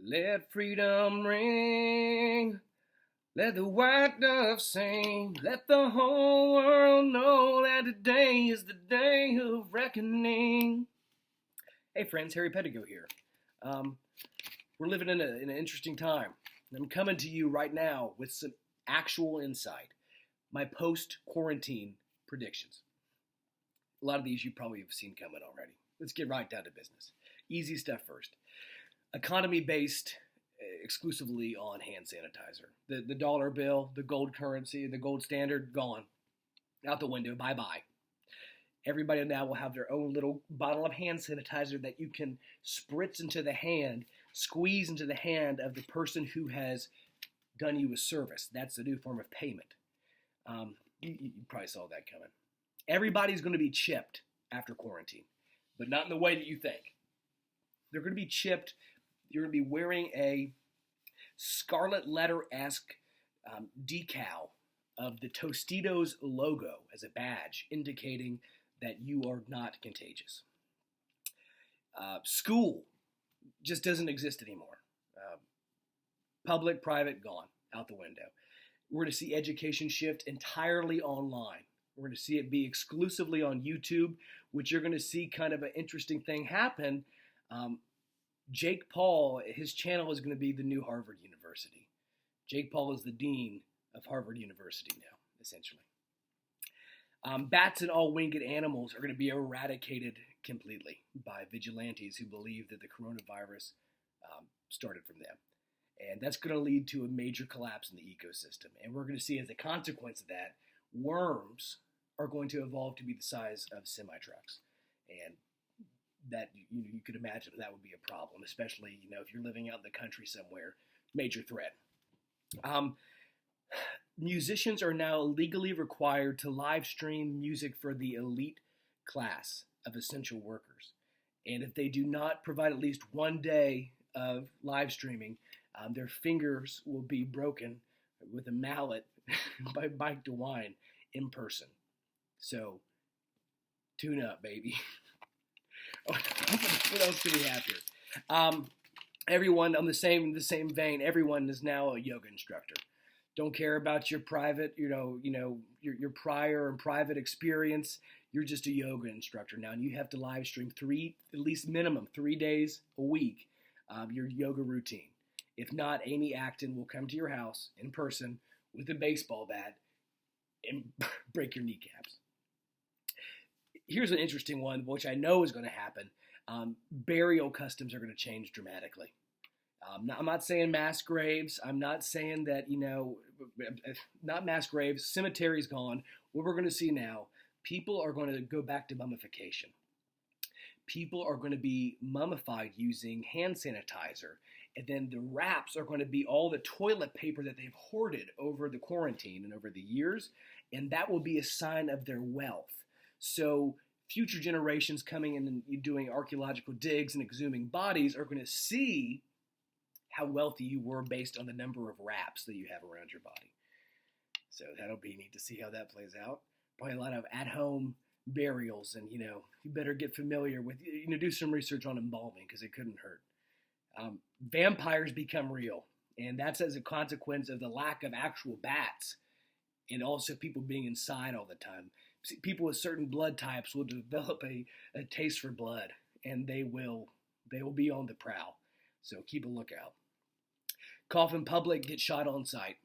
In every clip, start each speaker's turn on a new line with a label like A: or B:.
A: Let freedom ring. Let the white dove sing. Let the whole world know that today is the day of reckoning. Hey friends, Harry Pettigo here. Um, we're living in an interesting time. I'm coming to you right now with some actual insight. My post-quarantine predictions. A lot of these you probably have seen coming already. Let's get right down to business. Easy stuff first. Economy based exclusively on hand sanitizer. The dollar bill, the gold currency, the gold standard, gone. Out the window, bye bye. Everybody now will have their own little bottle of hand sanitizer that you can spritz into the hand, squeeze into the hand of the person who has done you a service. That's the new form of payment. You probably saw that coming. Everybody's going to be chipped after quarantine, but not in the way that you think. They're going to be chipped. You're going to be wearing a scarlet letter-esque decal of the Tostitos logo as a badge, indicating that you are not contagious. School just doesn't exist anymore. Public, private, gone, out the window. We're going to see education shift entirely online. We're going to see it be exclusively on YouTube, which you're going to see kind of an interesting thing happen. Jake Paul, his channel is going to be the new Harvard University. Jake Paul is the dean of Harvard University now, essentially. Bats and all winged animals are going to be eradicated completely by vigilantes who believe that the coronavirus started from them. And that's going to lead to a major collapse in the ecosystem. And we're going to see, as a consequence of that, worms are going to evolve to be the size of semi-trucks. And that you could imagine that would be a problem, especially if you're living out in the country somewhere. Major threat. Musicians are now legally required to live stream music for the elite class of essential workers, and if they do not provide at least one day of live streaming, their fingers will be broken with a mallet by Mike DeWine in person. So tune up, baby. What else do we have here? Everyone on the same vein. Everyone is now a yoga instructor. Don't care about your private, your prior and private experience. You're just a yoga instructor now, and you have to live stream at least minimum 3 days a week, your yoga routine. If not, Amy Acton will come to your house in person with a baseball bat and break your kneecaps. Here's an interesting one, which I know is going to happen. Burial customs are going to change dramatically. I'm not saying mass graves. I'm not saying that, not mass graves. Cemeteries gone. What we're going to see now, people are going to go back to mummification. People are going to be mummified using hand sanitizer. And then the wraps are going to be all the toilet paper that they've hoarded over the quarantine and over the years. And that will be a sign of their wealth. So future generations coming in and doing archaeological digs and exhuming bodies are going to see how wealthy you were based on the number of wraps that you have around your body. So that'll be neat to see how that plays out. Probably a lot of at-home burials, and you better get familiar with, do some research on embalming because it couldn't hurt. Vampires become real, and that's as a consequence of the lack of actual bats, and also people being inside all the time. People with certain blood types will develop a taste for blood, and they will be on the prowl. So keep a lookout. Cough in public, get shot on sight.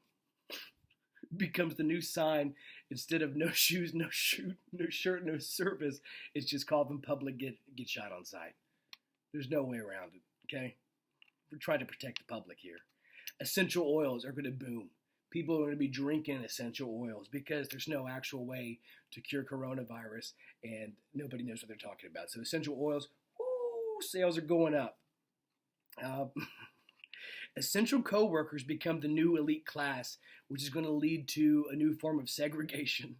A: Becomes the new sign. Instead of no shoes, no shirt, no service, it's just cough in public, get shot on sight. There's no way around it, okay? We're trying to protect the public here. Essential oils are going to boom. People are going to be drinking essential oils because there's no actual way to cure coronavirus, and nobody knows what they're talking about. So essential oils, sales are going up. Essential co-workers become the new elite class, which is going to lead to a new form of segregation.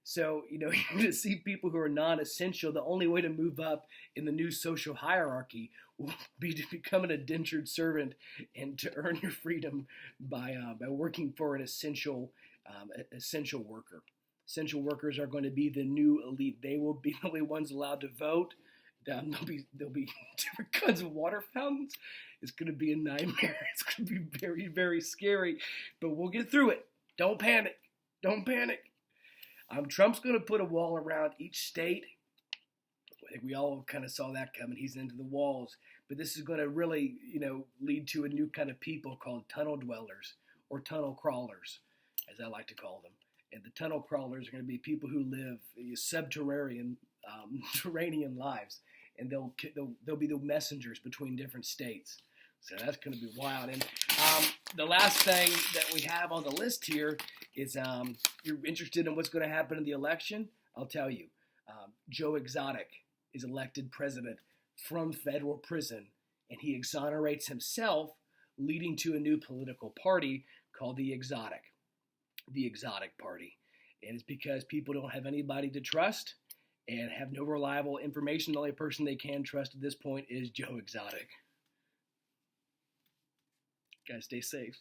A: So, you're going to see people who are non-essential. The only way to move up in the new social hierarchy will be to become an indentured servant and to earn your freedom by working for an essential worker. Essential workers are going to be the new elite. They will be the only ones allowed to vote There'll be different kinds of water fountains. It's going to be a nightmare. It's going to be very, very scary, but we'll get through it. Don't panic. Don't panic. Trump's going to put a wall around each state. I think we all kind of saw that coming. He's into the walls, but this is going to really, lead to a new kind of people called tunnel dwellers or tunnel crawlers, as I like to call them. And the tunnel crawlers are going to be people who live subterranean lives, and they'll be the messengers between different states. So that's going to be wild. And the last thing that we have on the list here is you're interested in what's going to happen in the election. I'll tell you, Joe Exotic is elected president from federal prison, and he exonerates himself, leading to a new political party called the Exotic Party. And it's because people don't have anybody to trust and have no reliable information. The only person they can trust at this point is Joe Exotic. Guys, stay safe.